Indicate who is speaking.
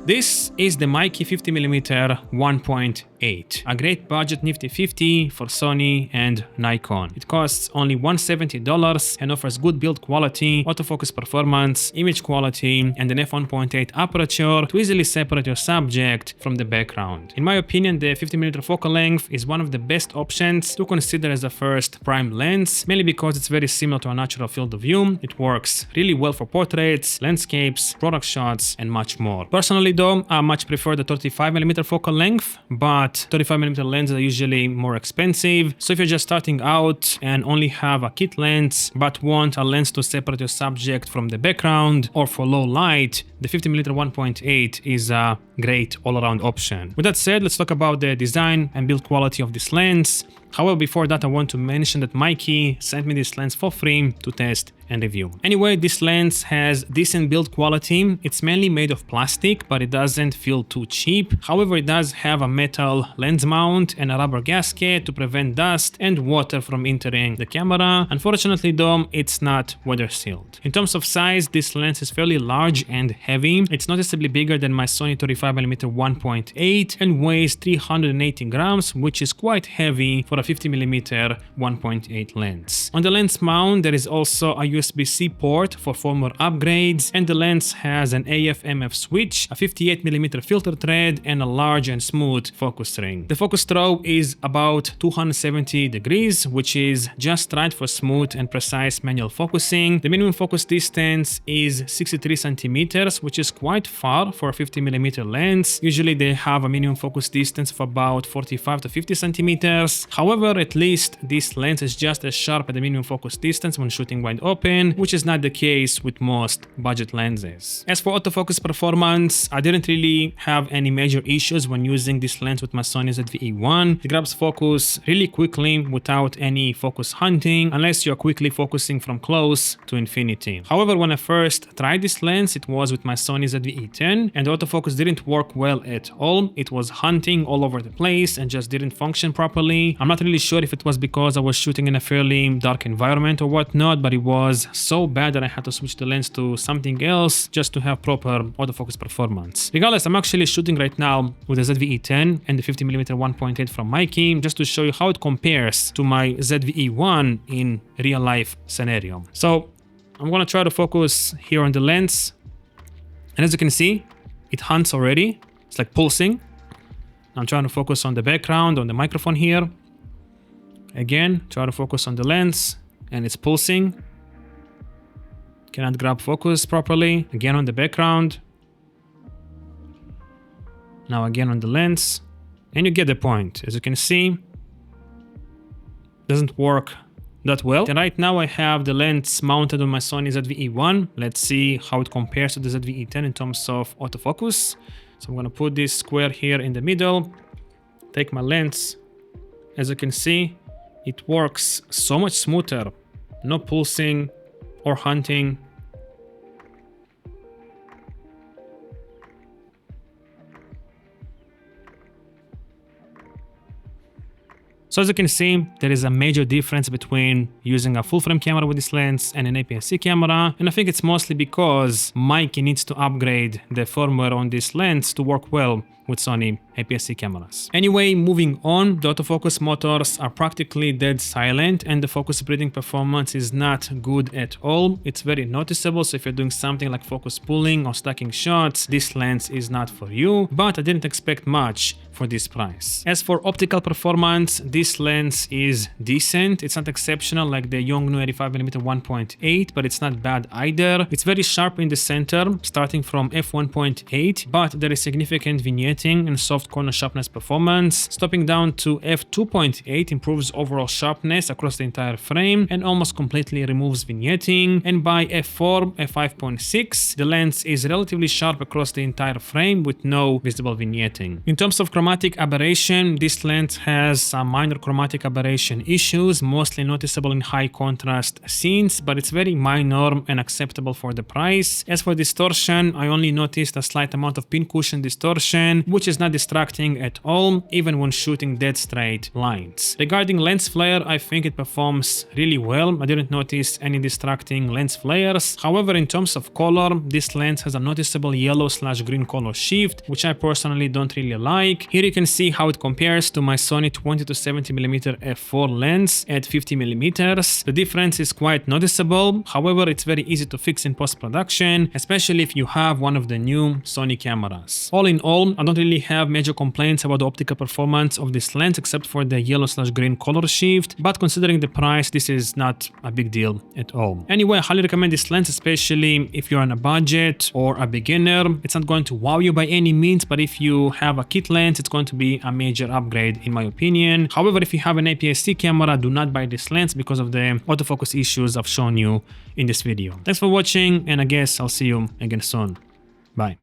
Speaker 1: This is the Meike 50mm 1.8, a great budget nifty 50 for Sony and Nikon. It costs only $170 and offers good build quality, autofocus performance, image quality, and an f1.8 aperture to easily separate your subject from the background. In my opinion, the 50mm focal length is one of the best options to consider as a first prime lens, mainly because it's very similar to a natural field of view. It works really well for portraits, landscapes, product shots, and much more. Personally though, I much prefer the 35mm focal length, but 35mm lenses are usually more expensive, so if you're just starting out and only have a kit lens but want a lens to separate your subject from the background or for low light, the 50mm 1.8 is a great all-around option. With that said, let's talk about the design and build quality of this lens. However, before that, I want to mention that Meike sent me this lens for free to test and review. Anyway, this lens has decent build quality. It's mainly made of plastic, but it doesn't feel too cheap. However, it does have a metal lens mount and a rubber gasket to prevent dust and water from entering the camera. Unfortunately though, it's not weather sealed. In terms of size, this lens is fairly large and heavy. It's noticeably bigger than my Sony 35mm 1.8 and weighs 380 grams, which is quite heavy for a 50mm 1.8 lens. On the lens mount, there is also a USB-C port for firmware upgrades, and the lens has an AF/MF switch, a 58mm filter thread, and a large and smooth focus ring. The focus throw is about 270 degrees, which is just right for smooth and precise manual focusing. The minimum focus distance is 63 centimeters, which is quite far for a 50mm lens. Usually they have a minimum focus distance of about 45 to 50 centimeters. However, at least this lens is just as sharp at the minimum focus distance when shooting wide open, which is not the case with most budget lenses. As for autofocus performance, I didn't really have any major issues when using this lens with my Sony ZV-E1. It grabs focus really quickly without any focus hunting, unless you're quickly focusing from close to infinity. However, when I first tried this lens, it was with my Sony ZV-E10, and the autofocus didn't work well at all. It was hunting all over the place and just didn't function properly. I'm not really sure if it was because I was shooting in a fairly dark environment or whatnot, but it was so bad that I had to switch the lens to something else just to have proper autofocus performance. Regardless, I'm actually shooting right now with the ZV-E10 and the 50mm 1.8 from Meike, just to show you how it compares to my ZV-E1 in real life scenario. So I'm gonna try to focus here on the lens, and as you can see, it hunts already. It's like pulsing. I'm trying to focus on the background, on the microphone here. Again, try to focus on the lens, and it's pulsing. Cannot grab focus properly. Again on the background. Now again on the lens. And you get the point. As you can see, doesn't work that well. And right now I have the lens mounted on my Sony ZV-E1. Let's see how it compares to the ZV-E10 in terms of autofocus. So I'm gonna put this square here in the middle, take my lens. As you can see, it works so much smoother. No pulsing or hunting. So as you can see, there is a major difference between using a full frame camera with this lens and an APS-C camera, and I think it's mostly because Meike needs to upgrade the firmware on this lens to work well with Sony APS-C cameras. Anyway, moving on, the autofocus motors are practically dead silent and the focus breathing performance is not good at all. It's very noticeable, so if you're doing something like focus pulling or stacking shots, this lens is not for you, but I didn't expect much for this price. As for optical performance, this lens is decent. It's not exceptional like the Yongnuo 85mm 1.8, but it's not bad either. It's very sharp in the center, starting from f1.8, but there is significant vignetting and soft corner sharpness performance. Stopping down to f2.8 improves overall sharpness across the entire frame and almost completely removes vignetting. And by f4, f5.6, the lens is relatively sharp across the entire frame with no visible vignetting. In terms of chromatic aberration, this lens has some minor chromatic aberration issues, mostly noticeable in high contrast scenes, but it's very minor and acceptable for the price. As for distortion, I only noticed a slight amount of pincushion distortion, which is not distracting at all, even when shooting dead straight lines. Regarding lens flare, I think it performs really well. I didn't notice any distracting lens flares. However, in terms of color, this lens has a noticeable yellow/green color shift, which I personally don't really like. Here you can see how it compares to my Sony 20-70mm f4 lens at 50mm. The difference is quite noticeable. However, it's very easy to fix in post-production, especially if you have one of the new Sony cameras. All in all, I don't really have major complaints about the optical performance of this lens except for the yellow/green color shift, but considering the price, this is not a big deal at all. Anyway, I highly recommend this lens, especially if you're on a budget or a beginner. It's not going to wow you by any means, but if you have a kit lens, it's going to be a major upgrade in my opinion. However, if you have an APS-C camera, do not buy this lens because of the autofocus issues I've shown you in this video. Thanks for watching, and I guess I'll see you again soon. Bye.